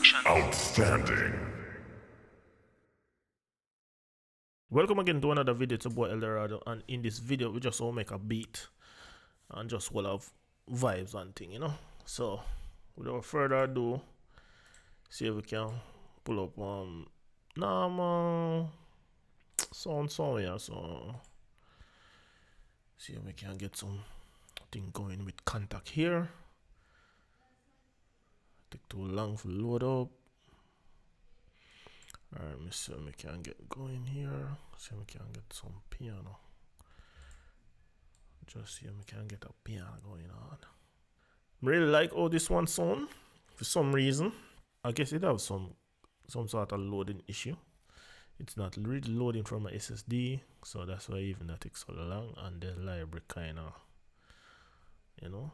Eldohradoproductions. Outstanding. Welcome again to another video. It's your boy Eldorado, and in this video we just all make a beat and just will have vibes and thing, you know. So without further ado, see if we can pull up normal sound here. So see if we can get some thing going with contact here. Take too long for load up. Alright, let me see if we can get going here. See if we can get some piano. Just see if we can get a piano going on. Really like how this one sound. For some reason, I guess it has some sort of loading issue. It's not really loading from my SSD, so that's why even that takes so long. And the library kinda, you know.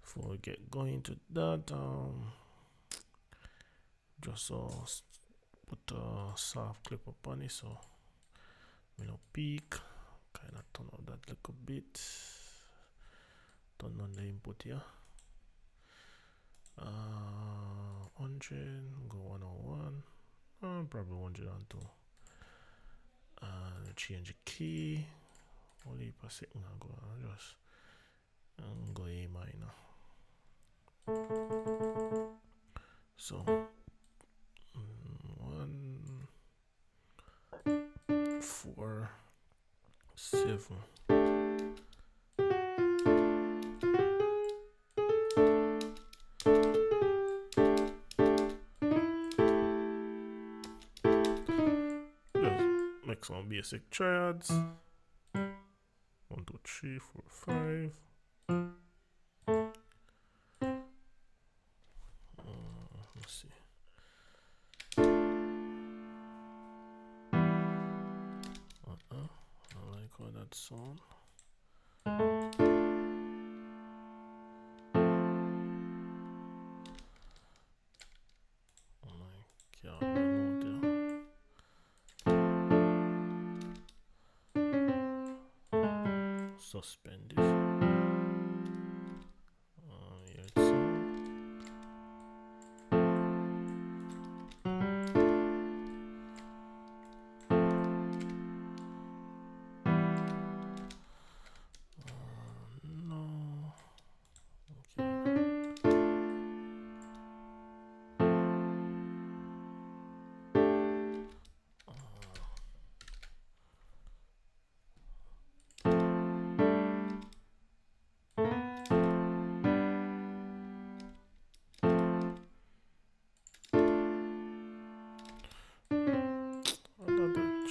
Before we get going to that, just put a soft clip up on it, so we no peak. Kind of turn up that little bit. Turn on the input here. 100, go 101, probably 102. Change the key. Only per second ago, just go A minor. So 1, 4, 7. Just make some basic triads. 1, 2, 3, 4, 5. Let's see. I like how that sound. Suspend this. Here it's no. Okay.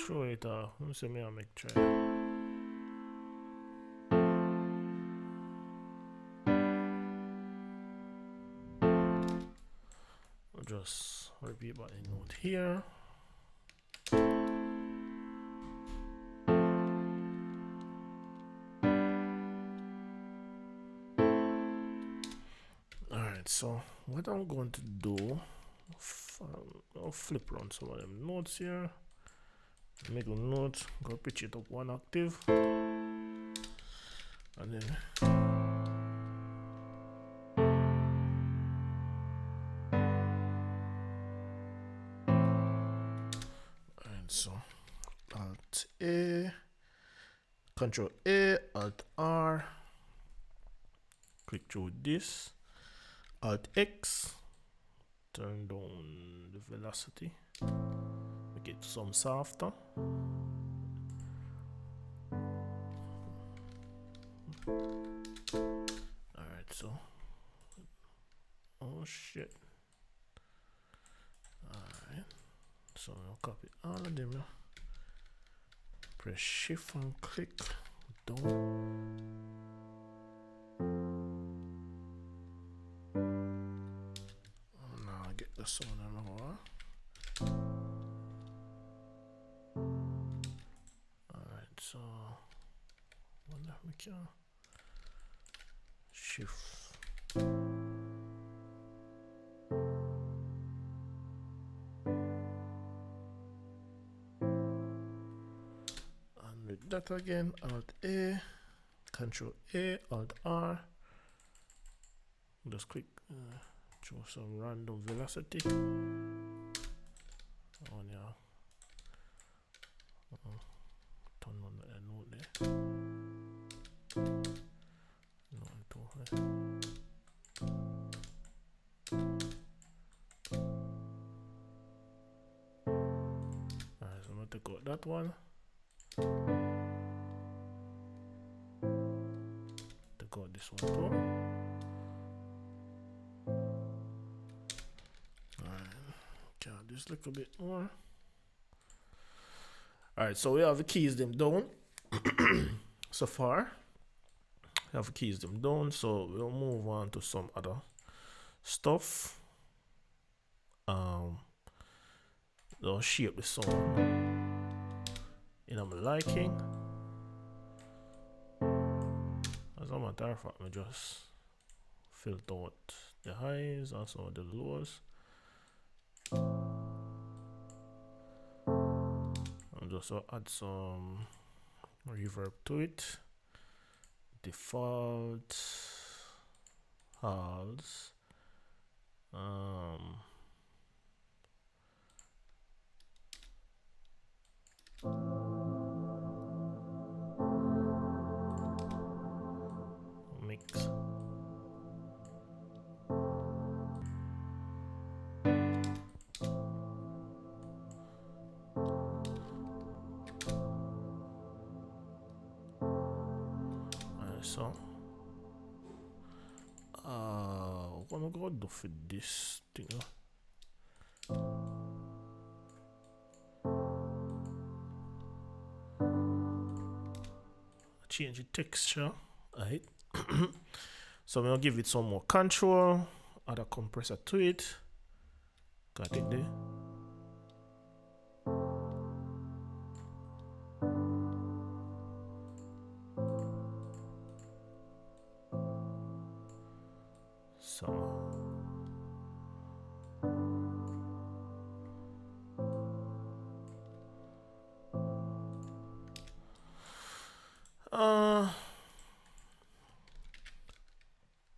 Throw it off. Let me see me I make try. I'll just repeat by a note here. Alright, so what I'm going to do, I'll flip around some of them notes here. Middle note, go pitch it up 1 octave, and then and so Alt A, Control A, Alt R, click through this, Alt X, turn down the velocity. Get some softer. Alright, so oh shit. Alright, so I'll copy all of them. Press shift and click down. Now I get the sound on the wall. So wonder if we can shift. And with that again, Alt A, Control A, Alt R. Just click Show some random velocity. Oh yeah. Turn on the note there. Note too high. Alright, so I'm gonna take out that one. Take out this one too. Just a little bit more. Alright, so we have the keys them down so far. We have the keys them down, so we'll move on to some other stuff. They'll shape the song in my liking. As a matter of fact, I just filter out the highs, also the lows. Just add some reverb to it. Default halves. Mix. So, what am I gonna do for this thing? Change the texture, right? So I'm gonna give it some more control, add a compressor to it. Got it there.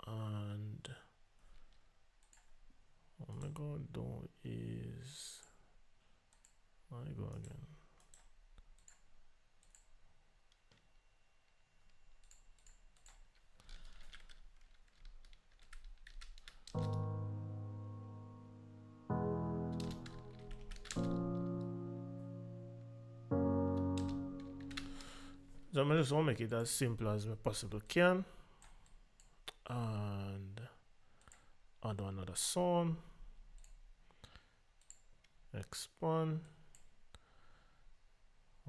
And what I'm gonna do is I go again. So I just want to make it as simple as I possibly can, and add another sound, expand,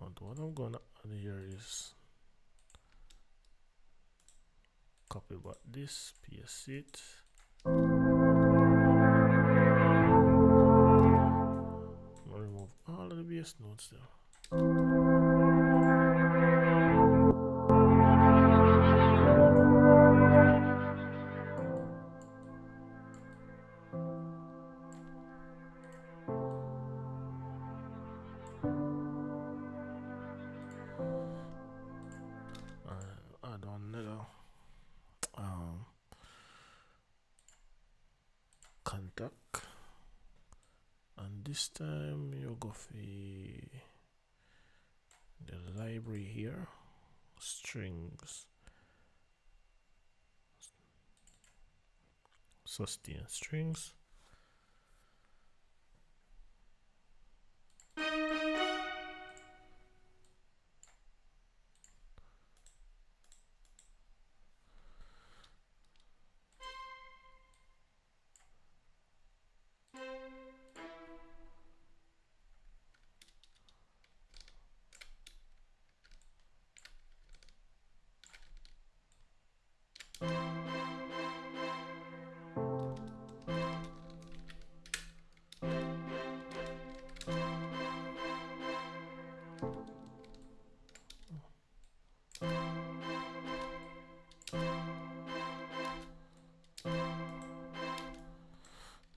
and what I'm gonna add here is copy back this, paste it. Remove all of the bass notes there. Add another contact, and this time you go for the library here, strings, sustain strings.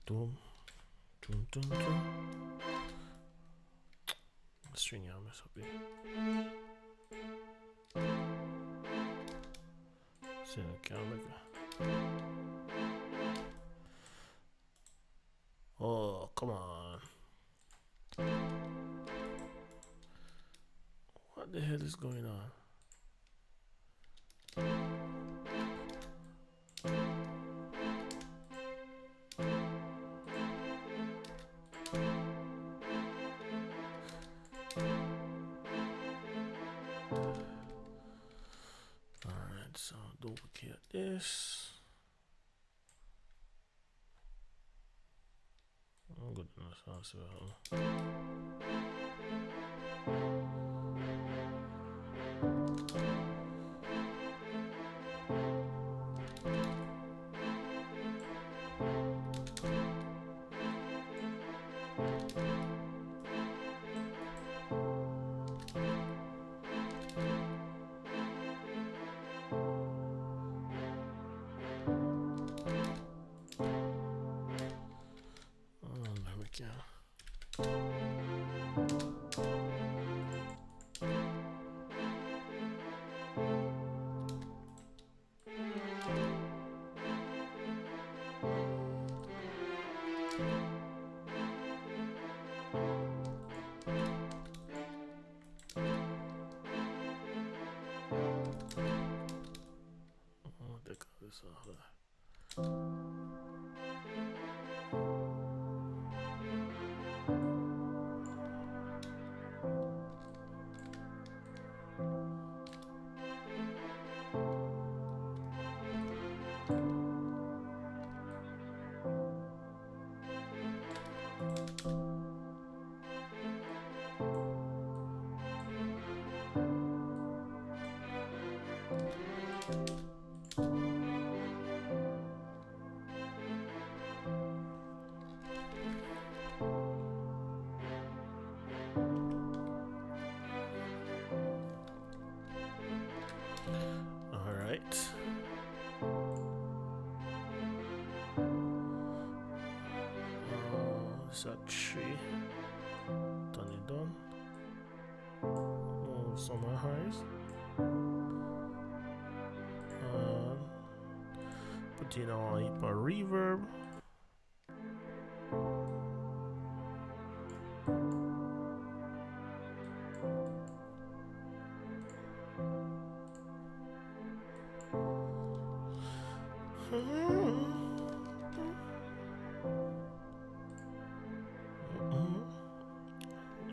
Dum, dum, dum, dum. String I mess up here. See, I can't make it. Come on. What the hell is going on? Alright, so duplicate this. Oh goodness, I'll see what there we go. Oh, take this off there. Is that tree? Turn it down. Move some highs. Put in our hyper reverb.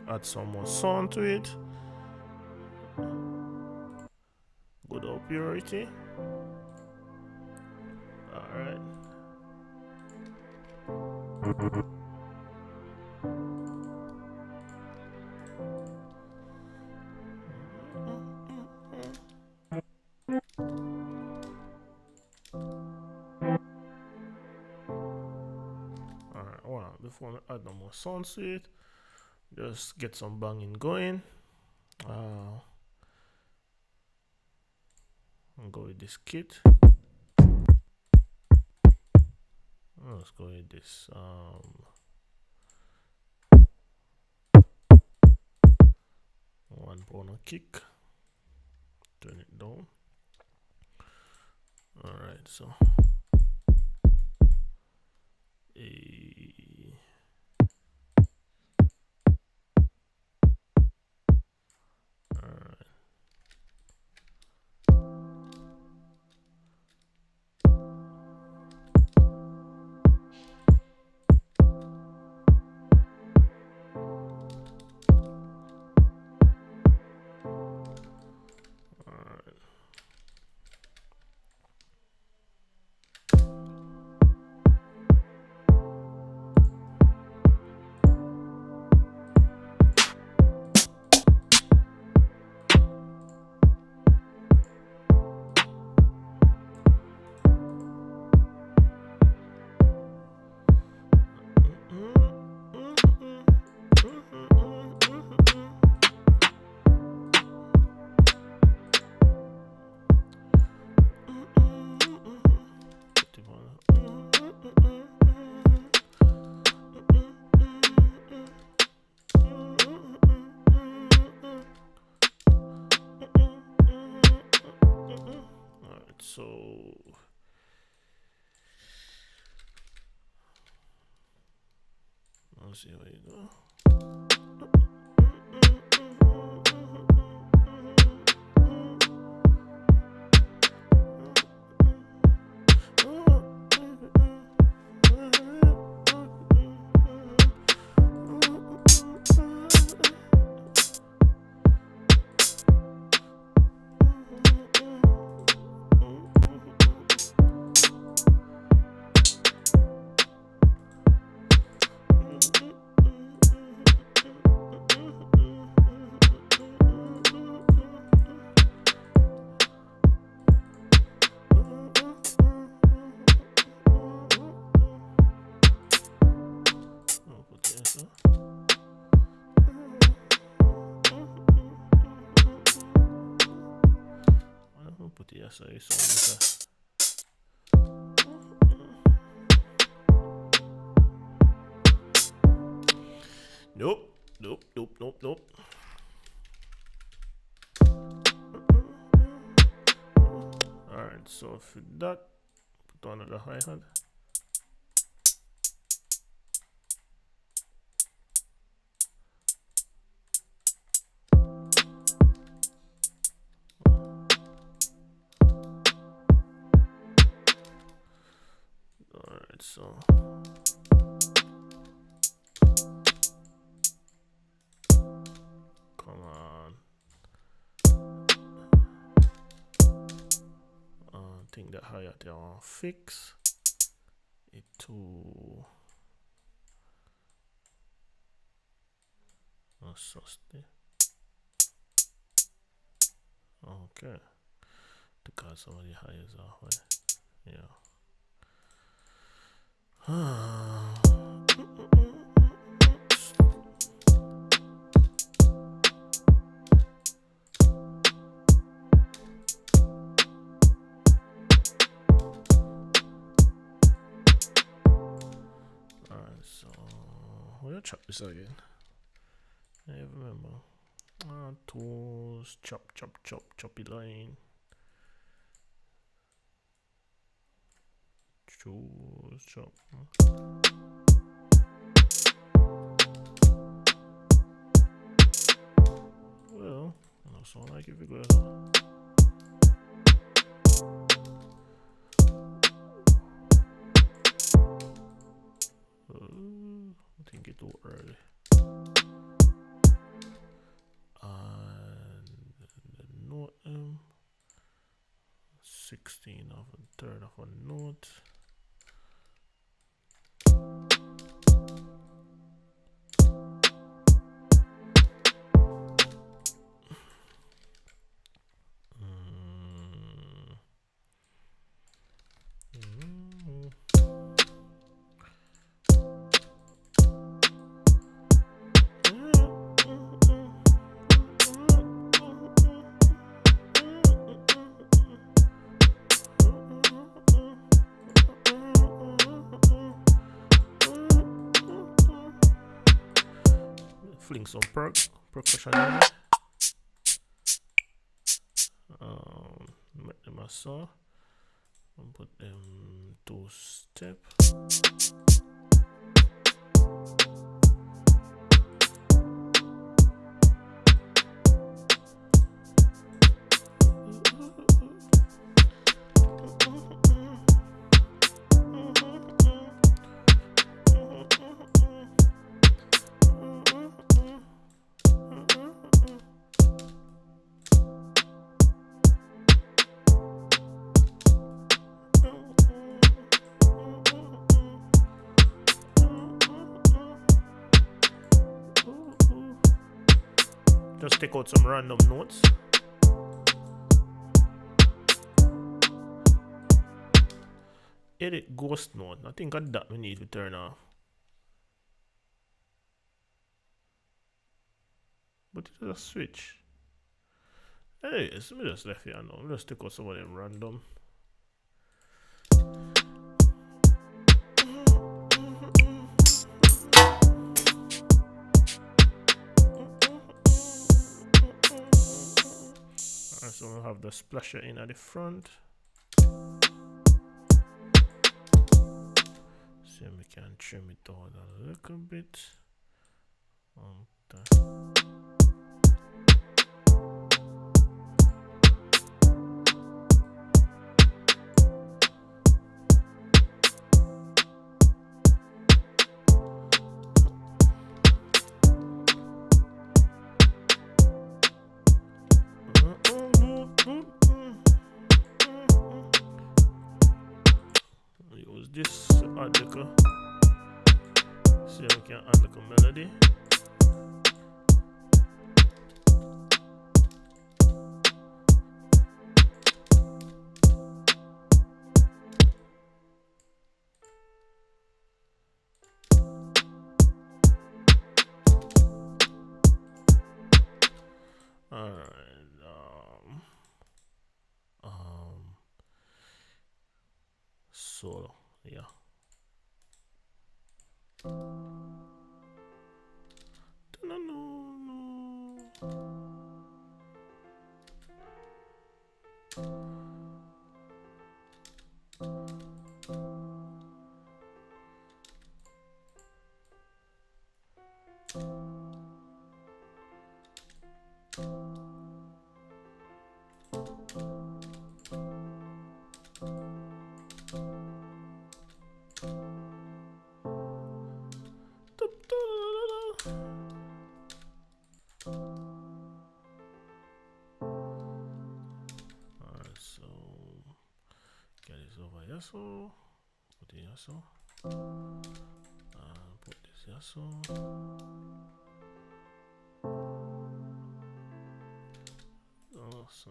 Add some more sound to it. Good up purity. Alright. Alright, hold on. Before I add no more sound to it, just get some banging going. I'll go with this kit. Let's go with this 1 pound kick. Turn it down. Alright, so Let's see where you go. Put it aside, so nope. Alright, so for that, put on another hi-hat. Alright, so come on. I think that hi-hat I want to fix it to sustain. Okay, because some of the highs are high. Yeah. Alright, so we'll chop this again. I remember. Tools, choppy line. Tools, chop. Well, no sound like if you go I think it too early. And the note 16 of a third of a note. Fling some percussion in there. Make them a saw and put them 2-step. Just take out some random notes. Edit ghost note. I think that we need to turn off. But it's a switch. Anyways, let me just left here now. Let me just take out some of them random. So we'll have the splasher in at the front. See if we can trim it down a little bit. Use this article. See if we can add like a melody. Alright, solo, yeah. Alright, so get this over here, so put it here, so put this here, so so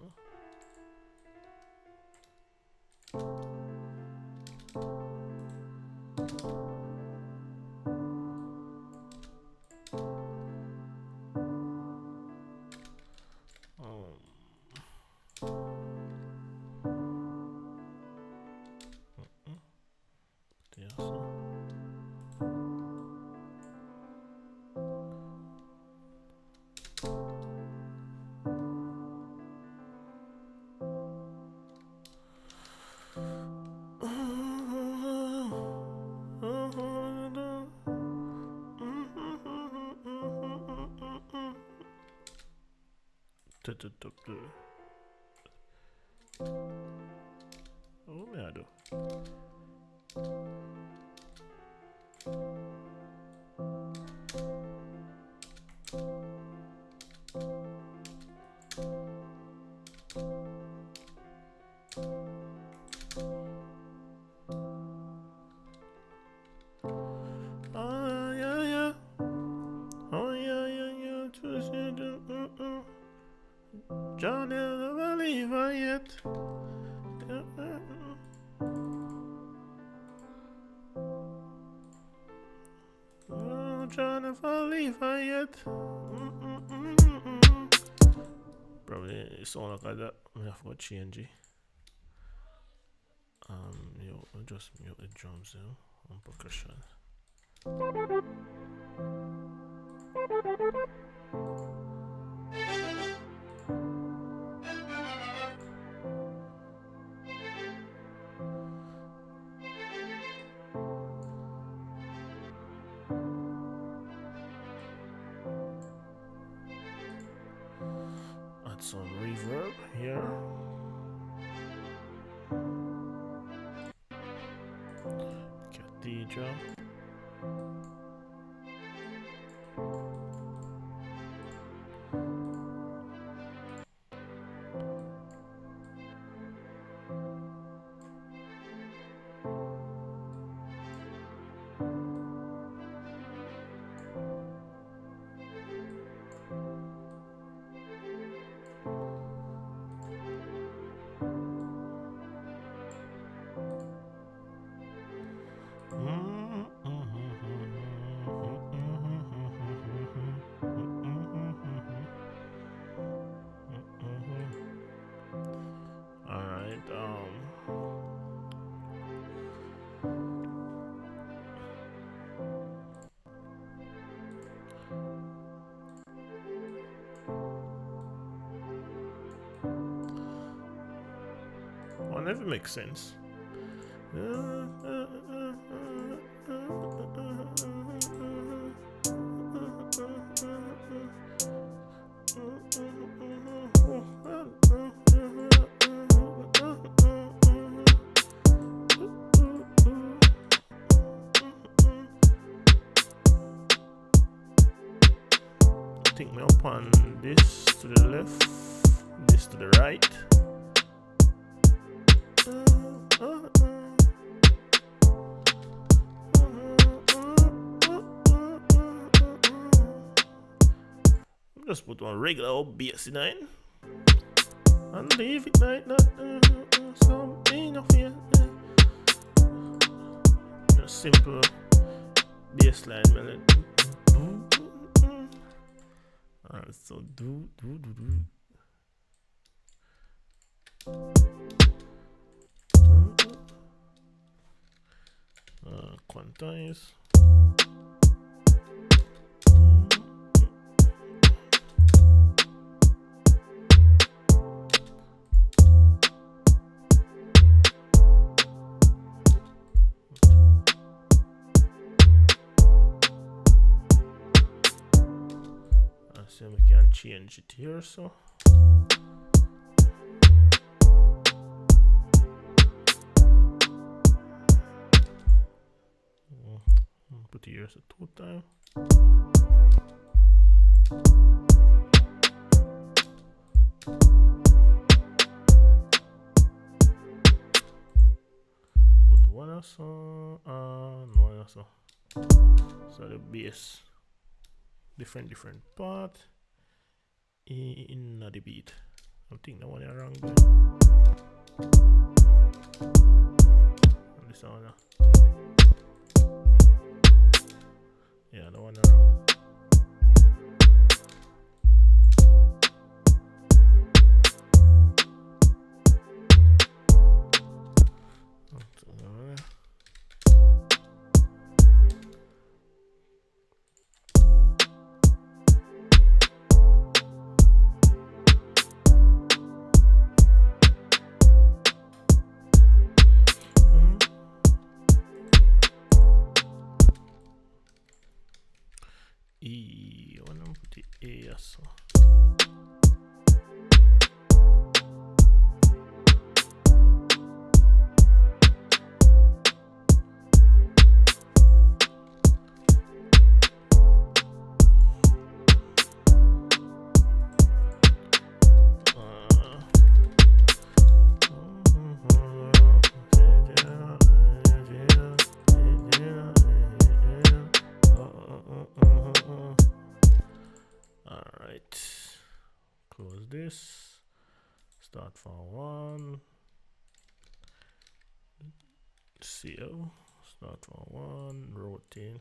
oh, me I do. Oh yeah, yeah. Oh yeah, yeah, yeah. Just you do. John never leave her yet. Oh, John never leave her yet. Probably it sound like that. I have to change it. Yo, I'll just mute the drums now on percussion. Add some reverb here. Cathedral. Well, never makes sense. Think me up on this to the left, this to the right. Just put one regular old bass in it and leave it like that. Something of it. Just simple bass line melody. Alright, so do. Quantize. So we can change it here, so put it here as a 2 time. Put one also and one also. So the bass different part in the beat. I think that one is wrong there. And this one, yeah, the one is wrong. E, why not put the A also? Close this, start from 1, seal, start from 1, rotate.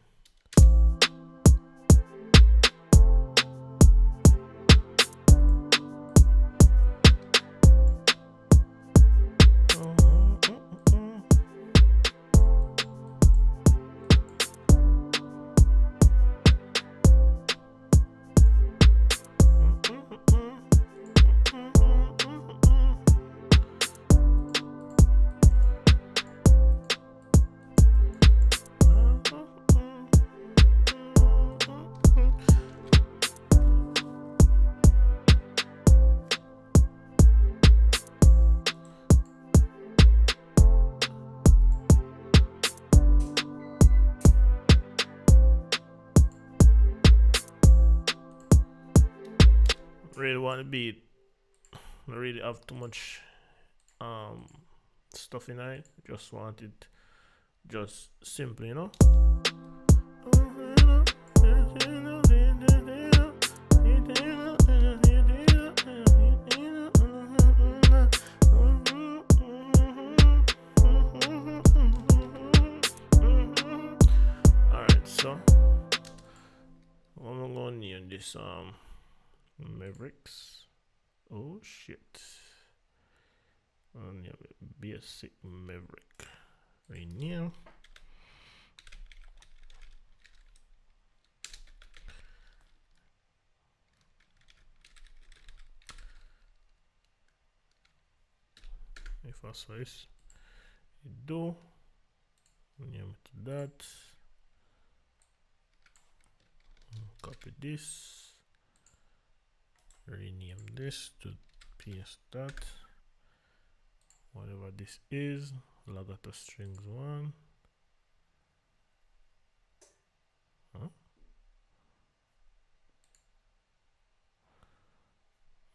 Really want to beat. I really have too much stuff in it. Just want it just simple, you know. Alright, so I'm gonna name this Mavericks. Oh shit. And basic Maverick right now. If I slice it do Name it to that. Copy this. Rename this to paste that. Whatever this is, Lagato strings 1. Huh?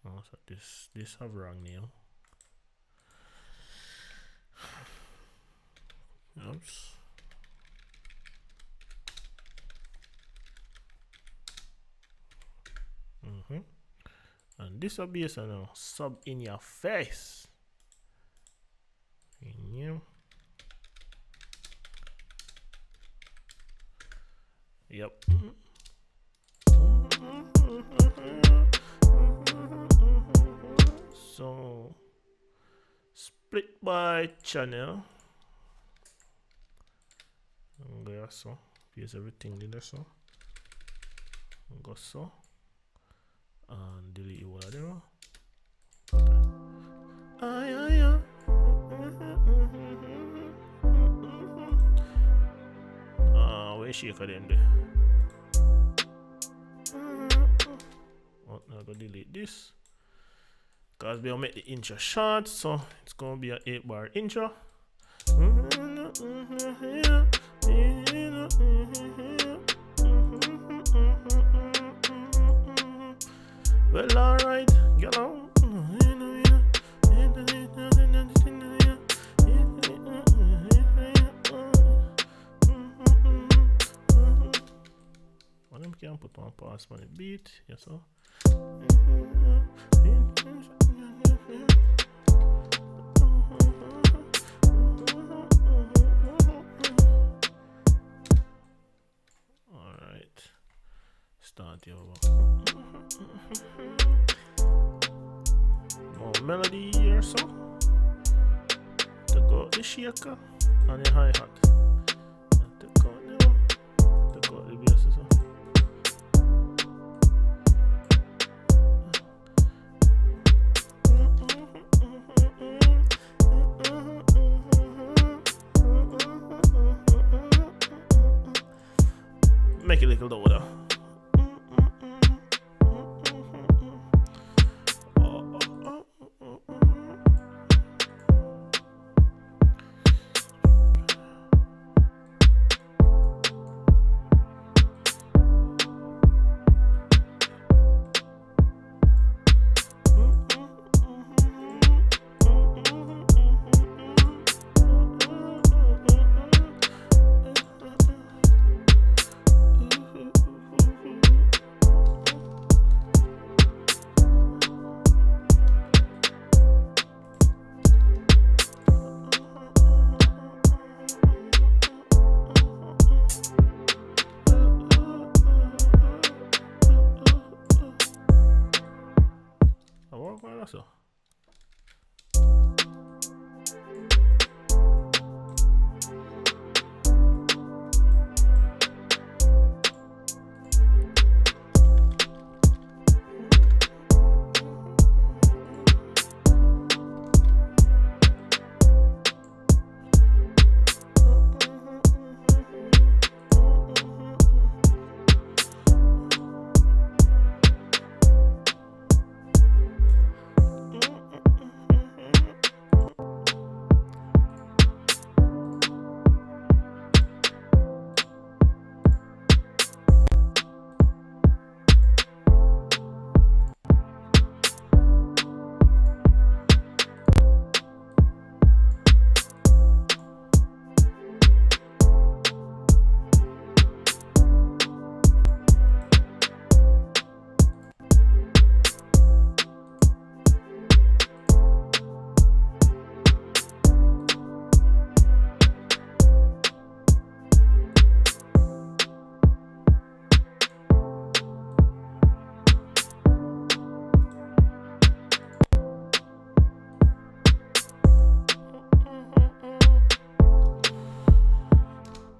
Oh, so this have wrong name. Oops. And this will be a sub in your face. New. Yep. So split by channel. Go so. Use everything in there so. Go so. And delete whatever. Where shaker then there? Oh, now go delete this. Because we'll make the intro short, so it's gonna be an 8-bar intro. Well, alright, get on. One of them can put one pass on the beat, yes, sir. Alright, start your more melody or so. Take out the shaker and the hi-hat. Take out the bass so. Make it a little louder. So.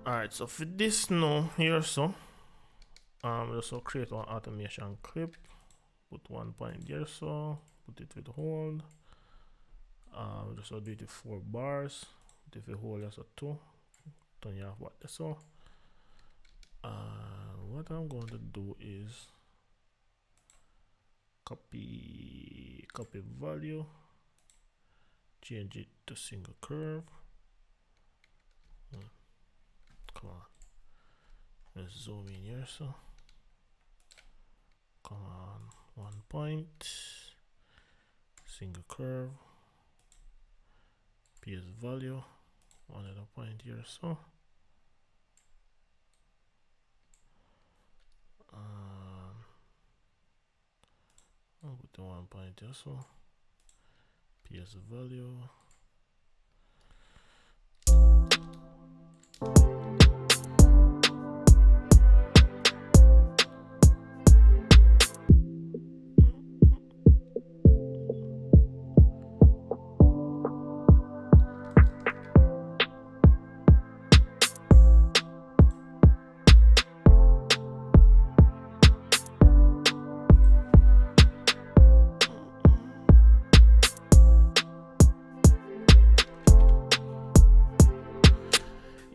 Alright, so for this now here, so also create one automation clip, put 1 point there, so put it with hold. Just do it with 4 bars, put it with hold as a 2, turn you off what. So what I'm going to do is copy value, change it to single curve. Come on, let's zoom in here. So come on, 1 point, single curve, paste value, another point here. So I'll put the 1 point here. So paste value.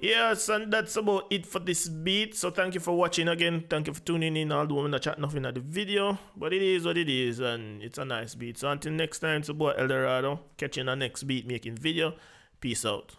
Yes, and that's about it for this beat. So thank you for watching again. Thank you for tuning in. Although I'm not chat nothing at the video, but it is what it is, and it's a nice beat. So until next time, it's about Eldorado. Catch you in the next beat making video. Peace out.